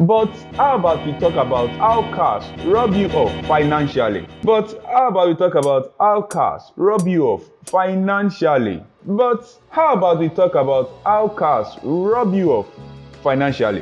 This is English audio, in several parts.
But how about we talk about how cars rob you off financially? But how about we talk about how cars rob you off financially? But how about we talk about how cars rob you off financially?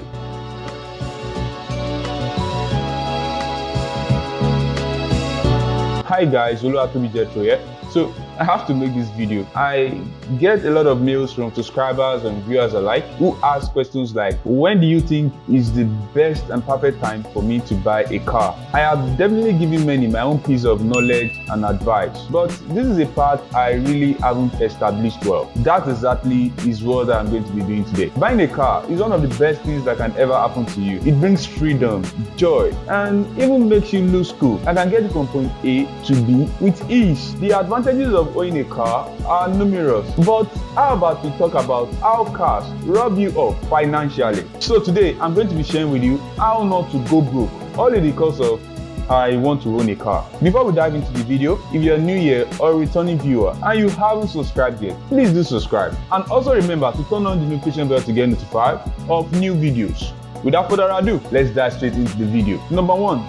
Hi guys, Oluwatobi Jetro here. So I have to make this video. I get a lot of mails from subscribers and viewers alike who ask questions like, when do you think is the best and perfect time for me to buy a car? I have definitely given many my own piece of knowledge and advice, but this is a part I really haven't established well. That exactly is what I'm going to be doing today. Buying a car is one of the best things that can ever happen to you. It brings freedom, joy, and even makes you lose cool and can get you from point A to B with ease. The advantages of owning a car are numerous, but how about we talk about how cars rob you off financially? So today I'm going to be sharing with you how not to go broke, only because of I want to own a car. Before we dive into the video, if you're new here or a returning viewer and you haven't subscribed yet, please do subscribe, and also remember to turn on the notification bell to get notified of new videos. Without further ado, let's dive straight into the video. Number 1,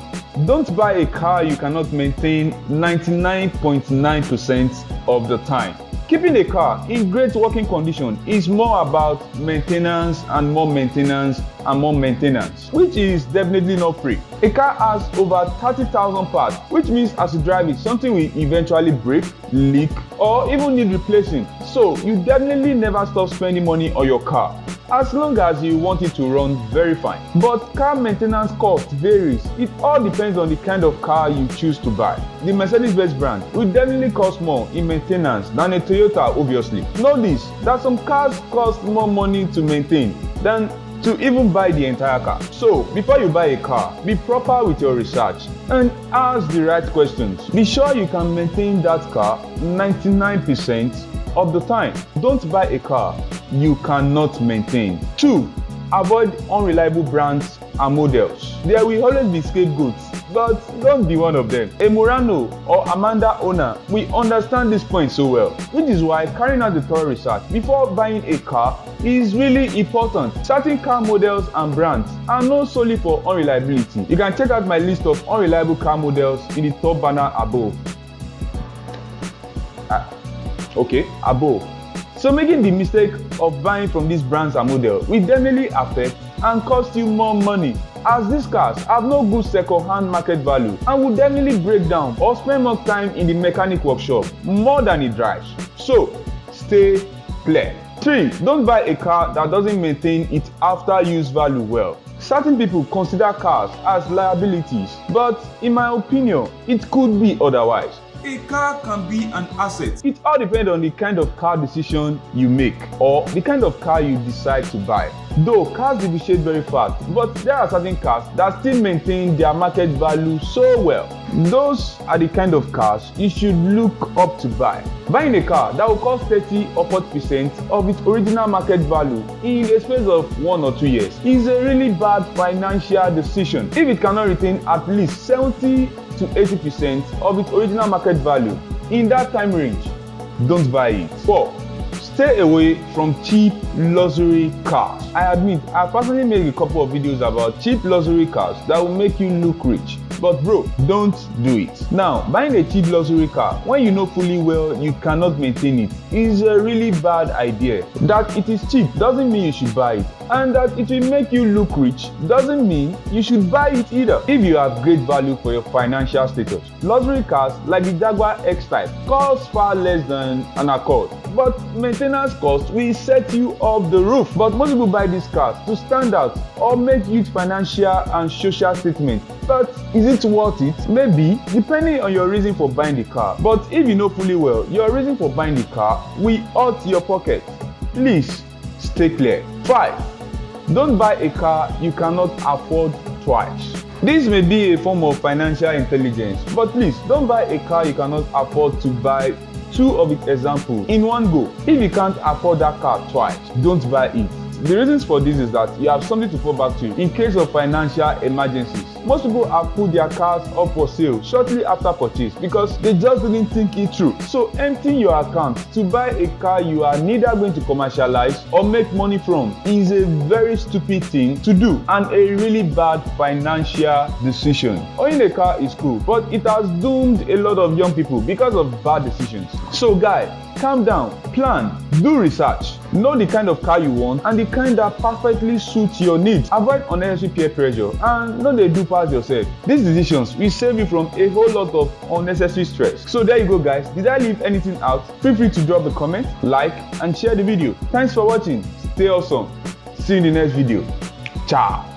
don't buy a car you cannot maintain 99.9% of the time. Keeping a car in great working condition is more about maintenance and more maintenance and more maintenance, which is definitely not free. A car has over 30,000 parts, which means as you drive it, something will eventually break, leak, or even need replacing. So you definitely never stop spending money on your car, as long as you want it to run very fine. But car maintenance cost varies. It all depends on the kind of car you choose to buy. The Mercedes-Benz brand will definitely cost more in maintenance than a Toyota, obviously. Know this, that some cars cost more money to maintain than to even buy the entire car. So before you buy a car, be proper with your research and ask the right questions. Be sure you can maintain that car 99% of the time. Don't buy a car you cannot maintain. 2, avoid unreliable brands and models. There will always be scapegoats, but don't be one of them. A Murano or Amanda owner will understand this point so well, which is why carrying out the thorough research before buying a car is really important. Certain car models and brands are not solely for unreliability. You can check out my list of unreliable car models in the top banner above. Above. So making the mistake of buying from these brands and models will definitely affect and cost you more money, as these cars have no good second-hand market value and will definitely break down or spend more time in the mechanic workshop more than it drives. So stay clear. 3, don't buy a car that doesn't maintain its after-use value well. Certain people consider cars as liabilities, but in my opinion, it could be otherwise. A car can be an asset. It all depends on the kind of car decision you make or the kind of car you decide to buy. Though cars depreciate very fast, but there are certain cars that still maintain their market value so well. Those are the kind of cars you should look up to buy. Buying a car that will cost 30 or 40% of its original market value in a space of 1 or 2 years is a really bad financial decision. If it cannot retain at least 70 to 80% of its original market value in that time range, don't buy it. 4, stay away from cheap luxury cars. I admit, I personally made a couple of videos about cheap luxury cars that will make you look rich. But bro, don't do it. Now, buying a cheap luxury car when you know fully well you cannot maintain it is a really bad idea. That it is cheap doesn't mean you should buy it, and that it will make you look rich doesn't mean you should buy it either. If you have great value for your financial status, luxury cars like the Jaguar X-Type cost far less than an Accord, but maintenance costs will set you off the roof. But most people buy these cars to stand out or make huge financial and social statements. But is it worth it? Maybe, depending on your reason for buying the car. But if you know fully well your reason for buying the car will hurt your pocket, please stay clear. 5, don't buy a car you cannot afford twice. This may be a form of financial intelligence, but please don't buy a car you cannot afford to buy 2 of its examples in one go. If you can't afford that car twice, don't buy it. The reasons for this is that you have something to fall back to in case of financial emergencies. Most people have put their cars up for sale shortly after purchase because they just didn't think it through. So emptying your account to buy a car you are neither going to commercialize or make money from is a very stupid thing to do and a really bad financial decision. Owning a car is cool, but it has doomed a lot of young people because of bad decisions. So guy, calm down, plan, do research, know the kind of car you want and the kind that perfectly suits your needs. Avoid unnecessary peer pressure and no dey do pass yourself. These decisions will save you from a whole lot of unnecessary stress. So there you go guys, did I leave anything out? Feel free to drop a comment, like and share the video. Thanks for watching, stay awesome, see you in the next video, ciao.